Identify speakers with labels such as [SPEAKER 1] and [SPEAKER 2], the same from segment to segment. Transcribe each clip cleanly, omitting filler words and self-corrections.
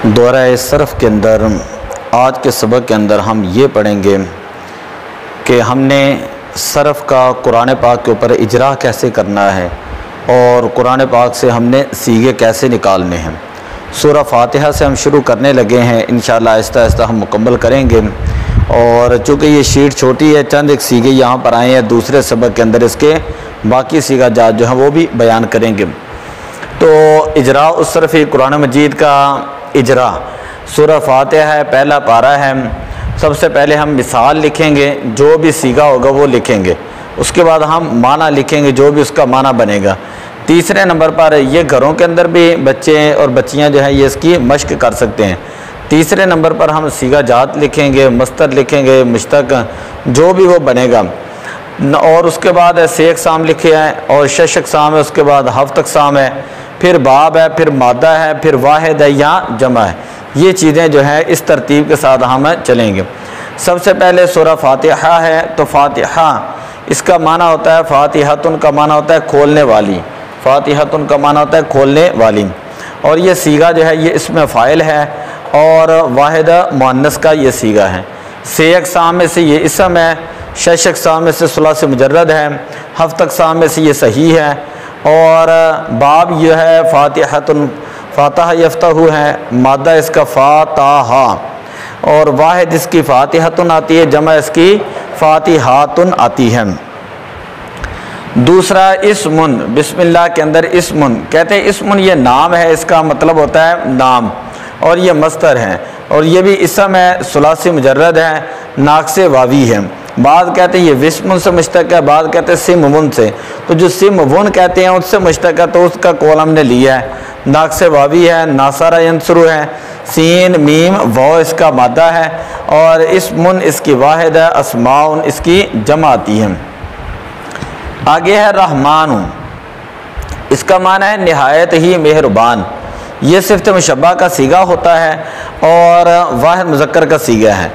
[SPEAKER 1] دورہ صرف کے اندر آج کے سبق کے اندر ہم یہ پڑھیں گے کہ ہم نے صرف کا قرآن پاک کے اوپر اجرا کیسے کرنا ہے اور قرآن پاک سے ہم نے سیغے کیسے نکالنے ہیں۔ سورہ فاتحہ سے ہم شروع کرنے لگے ہیں، انشاءاللہ آہستہ آہستہ ہم مکمل کریں گے۔ اور چونکہ یہ شیٹ چھوٹی ہے، چند ایک سیغے یہاں پر آئے ہیں، دوسرے سبق کے اندر اس کے باقی سیغہ جات جو ہیں وہ بھی بیان کریں گے۔ تو اجرا الصرف قرآن مجید کا اجرا سورہ فاتحہ ہے، پہلا پارہ ہے۔ سب سے پہلے ہم مثال لکھیں گے، جو بھی سیغہ ہوگا وہ لکھیں گے، اس کے بعد ہم معنی لکھیں گے، جو بھی اس کا معنی بنے گا۔ تیسرے نمبر پر یہ گھروں کے اندر بھی بچے اور بچیاں جو ہیں یہ اس کی مشق کر سکتے ہیں۔ تیسرے نمبر پر ہم سیغہ جات لکھیں گے، مصدر لکھیں گے، مشتق جو بھی وہ بنے گا۔ اور اس کے بعد سے اقسام لکھے ہیں اور شش اقسام ہے، اس کے بعد ہفت اقسام ہے، پھر باب ہے، پھر مادہ ہے، پھر واحد ہے یا جمع ہے۔ یہ چیزیں جو ہے اس ترتیب کے ساتھ ہم چلیں گے۔ سب سے پہلے سورہ فاتحہ ہے، تو فاتحہ اس کا معنی ہوتا ہے، فاتحتن کا معنی ہوتا ہے کھولنے والی، فاتحتن کا معنی ہوتا ہے کھولنے والی۔ اور یہ سیغہ جو ہے یہ اسم فاعل ہے اور واحد مؤنث کا یہ سیغہ ہے۔ سے اقسام میں سے یہ اسم ہے، شش اقسام میں سے ثلاثی مجرد ہے، ہفت اقسام میں سے یہ صحیح ہے، اور باب یہ ہے فاتحتن، فاتحہ یفتح ہے، مادہ اس کا فاتحہ، اور واحد اس کی فاتحتن آتی ہے، جمع اس کی فاتحاتن آتی ہے۔ دوسرا اسمن، بسم اللہ کے اندر اسمن کہتے ہیں، اسمن یہ نام ہے، اس کا مطلب ہوتا ہے نام، اور یہ مصدر ہے، اور یہ بھی اسم ہے، ثلاثی مجرد ہے، ناقص واوی ہے۔ بعض کہتے ہیں یہ وسمن سے مشتق ہے، بعض کہتے ہیں سمون سے، تو جو سمون کہتے ہیں اس سے مشتق ہے تو اس کا قول ہم نے لیا ہے۔ ناقص واوی ہے، ناصر ینصر ہے، سین میم واو اس کا مادہ ہے، اور اسمن اس کی واحد ہے، اسماء اس کی جمع آتی ہے۔ آگے ہے رحمان، اس کا معنی ہے نہایت ہی مہربان۔ یہ صفت مشبہ کا سیغہ ہوتا ہے اور واحد مذکر کا سیغہ ہے۔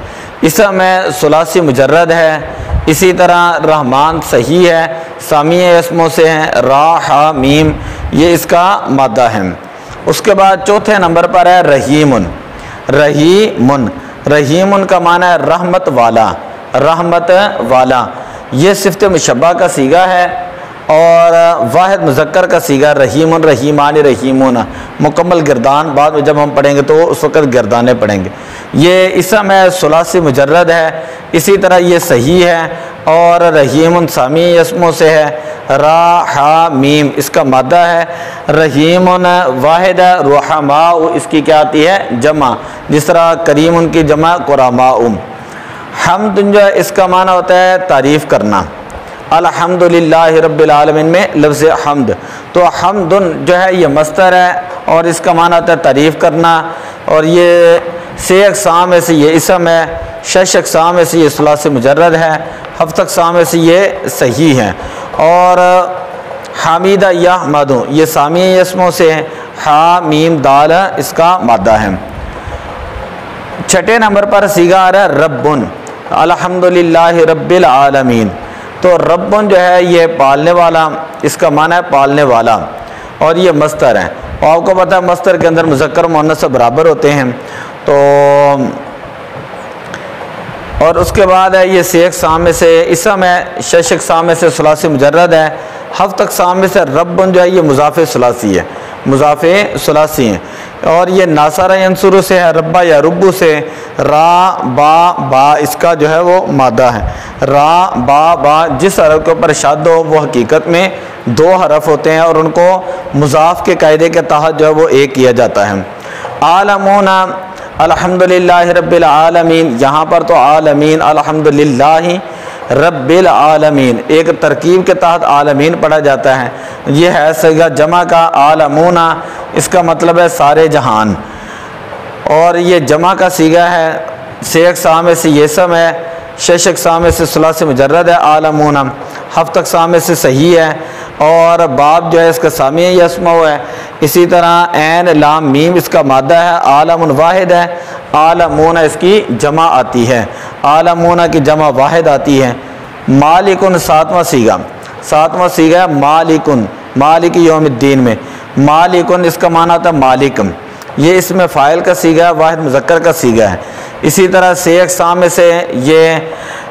[SPEAKER 1] اسم میں ثلاثی مجرد ہے، اسی طرح رحمان صحیح ہے، سامیہ اسموں سے ہیں، را ہا میم یہ اس کا مادہ ہے۔ اس کے بعد چوتھے نمبر پر ہے رحیمن، رحیمن، رحیمن کا معنی ہے رحمت والا، رحمت والا۔ یہ صفت مشبہ کا سیغہ ہے اور واحد مذکر کا سیغہ، رحیمن، رحیمان، رحیمون، مکمل گردان بعد میں جب ہم پڑھیں گے تو اس وقت گردانے پڑھیں گے۔ یہ اسم ہے، ثلاثی مجرد ہے، اسی طرح یہ صحیح ہے، اور رحیمن سامی اسموں سے ہے، را ہا میم اس کا مادہ ہے، رحیمن واحد ہے، رحماء اس کی کیا آتی ہے جمع، جس طرح کریم کی جمع کراماء۔ حمد جو ہے اس کا معنی ہوتا ہے تعریف کرنا، الحمدللہ رب العالمین میں لفظ حمد، تو حمد جو ہے یہ مصدر ہے اور اس کا معنی ہوتا ہے تعریف کرنا، اور یہ سے اقسام میں سے یہ اسم ہے، شش اقسام میں سے یہ ثلاثی مجرد ہے، ہفت اقسام میں سے یہ صحیح ہے، اور حمیدہ یحمد یہ سامی اسموں سے ہے، ہا میم دال اس کا مادہ ہے۔ چھٹے نمبر پر سیغہ آ رہا ہے ربن، الحمدللہ رب العالمین، تو ربن جو ہے یہ پالنے والا، اس کا معنی ہے پالنے والا، اور یہ مصدر ہے، اور آپ کو پتہ ہے مصدر کے اندر مذکر مؤنث سے برابر ہوتے ہیں۔ تو اور اس کے بعد ہے یہ سے اقسام میں سے اسم ہے، شش اقسام میں سے ثلاثی مجرد ہے، ہفت اقسام میں سے ربن جو ہے یہ مضاف ثلاثی ہے، مضاف ثلاثی ہیں، اور یہ ناصر ینصر سے ہے، ربا یا ربو سے، را با با اس کا جو ہے وہ مادہ ہے، را با با جس حرف کے اوپر شد ہو وہ حقیقت میں دو حرف ہوتے ہیں اور ان کو مضاف کے قاعدے کے تحت جو ہے وہ ایک کیا جاتا ہے۔ عالمون الحمدللہ رب العالمین، یہاں پر تو عالمین الحمدللہ رب العالمین ایک ترکیب کے تحت عالمین پڑھا جاتا ہے۔ یہ ہے صیغہ جمع کا عالمون، اس کا مطلب ہے سارے جہان، اور یہ جمع کا صیغہ ہے، سے اقسام میں سے یہ اسم ہے، شش اقسام میں سے ثلاثی مجرد ہے عالمون، ہفت اقسام میں سے صحیح ہے، اور باب جو ہے اس کا سامیہ یسمع ہے، اسی طرح عین لام میم اس کا مادہ ہے، عالم واحد ہے، عالمون اس کی جمع آتی ہے، عالمون کی جمع واحد آتی ہے۔ مالکن ساتواں سیغہ، ساتواں سیغہ ہے مالکن، مالک یوم الدین میں، مالکن اس کا معنی تھا مالک، یہ اسم فاعل کا صیغہ ہے، واحد مذکر کا صیغہ ہے۔ اسی طرح 6 اقسام میں سے یہ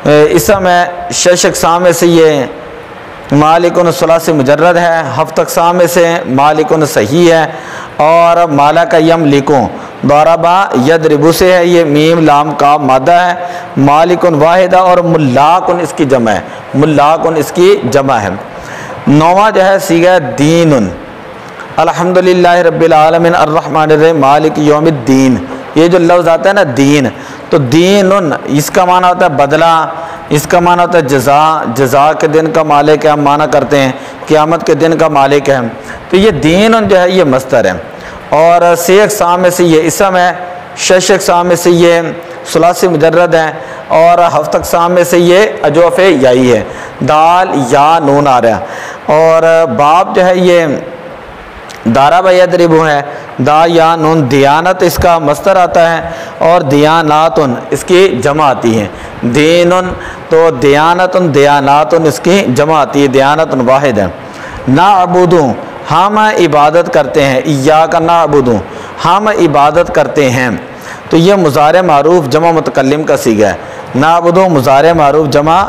[SPEAKER 1] اسم ہے، 6 اقسام میں سے یہ مالکن ثلاثی مجرد ہے، 7 اقسام میں سے مالکن صحیح ہے، اور مالک یملکو ضربا یضرب سے ہے، یہ میم لام کا مادہ ہے، مالکن واحدہ، اور ملاکن اس کی جمع ہے، ملاکن اس کی جمع ہے۔ 9واں جو ہے صیغہ دین، الحمدللہ رب العالمین الرحمن الرحیم مالک یوم الدین، یہ جو لفظ آتا ہے نا دین، تو دین اس کا معنی ہوتا ہے بدلہ، اس کا معنی ہوتا ہے جزا، جزا کے دن کا مالک ہے، ہم معنی کرتے ہیں قیامت کے دن کا مالک ہے۔ تو یہ دین جو ہے یہ مصدر ہے، اور 6 اقسام میں سے یہ اسم ہے، 6 اقسام میں سے یہ ثلاثی مجرد ہے، اور 7 اقسام میں سے یہ اجوف یائی ہے، دال یا نون آ رہا ہے، اور باب جو ہے یہ ضرب یضرب ہے، دا یا نون دیانت اس کا مصدر آتا ہے، اور دیانات اس کی جمع آتی ہے، دین تو دیانت دیانات اس کی جمع آتی ہے، دیانت واحد ہے۔ نعبد ہم عبادت کرتے ہیں، ایاک نعبد ہم عبادت کرتے ہیں، تو یہ مضارع معروف جمع متکلم کا صیغہ ہے، نعبد مضارع معروف جمع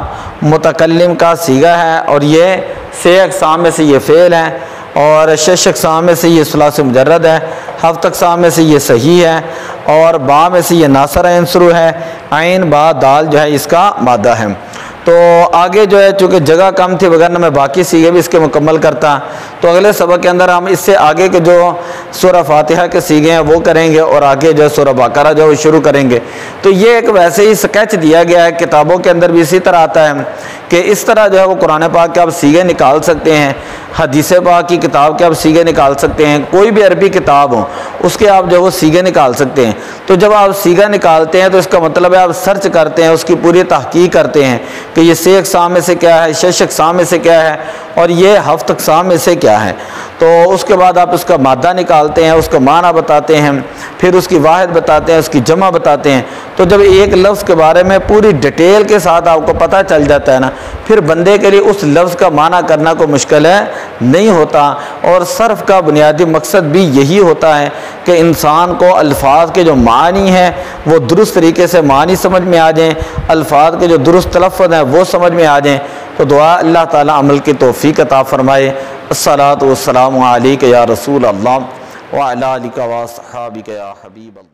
[SPEAKER 1] متکلم کا صیغہ ہے، اور یہ 6 اقسام میں سے یہ فعل ہے، اور 6 اقسام میں سے یہ ثلاثی مجرد ہے، 7 اقسام میں سے یہ صحیح ہے، اور با میں سے یہ ناصر عنصر ہے، عین با دال جو ہے اس کا مادہ ہے۔ تو آگے جو ہے چونکہ جگہ کم تھی وغیرہ میں باقی صیغے بھی اس کے مکمل کرتا، تو اگلے سبق کے اندر ہم اس سے آگے کے جو سورہ فاتحہ کے صیغے ہیں وہ کریں گے، اور آگے جو ہے سورہ بقرہ جو ہے شروع کریں گے۔ تو یہ ایک ویسے ہی سکیچ دیا گیا ہے، کتابوں کے اندر بھی اسی طرح آتا ہے کہ اس طرح جو ہے وہ قرآن پاک کے آپ صیغے نکال سکتے ہیں، حدیث پاک کی کتاب کے آپ صیغے نکال سکتے ہیں، کوئی بھی عربی کتاب ہو اس کے آپ جو ہے وہ صیغے نکال سکتے ہیں۔ تو جب آپ صیغہ نکالتے ہیں تو اس کا مطلب ہے آپ سرچ کرتے ہیں، اس کی پوری تحقیق کرتے ہیں کہ یہ 6 اقسام میں سے کیا ہے، 6 اقسام میں سے کیا ہے، اور یہ 7 اقسام میں سے کیا ہے، تو اس کے بعد آپ اس کا مادہ نکالتے ہیں، اس کا معنی بتاتے ہیں، پھر اس کی واحد بتاتے ہیں، اس کی جمع بتاتے ہیں۔ تو جب ایک لفظ کے بارے میں پوری ڈیٹیل کے ساتھ آپ کو پتہ چل جاتا ہے نا، پھر بندے کے لیے اس لفظ کا معنی کرنا کوئی مشکل ہے نہیں ہوتا۔ اور صرف کا بنیادی مقصد بھی یہی ہوتا ہے کہ انسان کو الفاظ کے جو معنی ہیں وہ درست طریقے سے معنی سمجھ میں آ جائیں، الفاظ کے جو درست تلفظ ہیں وہ سمجھ میں آ جائیں۔ تو دعا اللہ تعالیٰ عمل کی توفیق عطا فرمائے۔ الصلاۃ والسلام علیک یا رسول اللہ وعلی آلک و اصحابک یا حبیب اللہ۔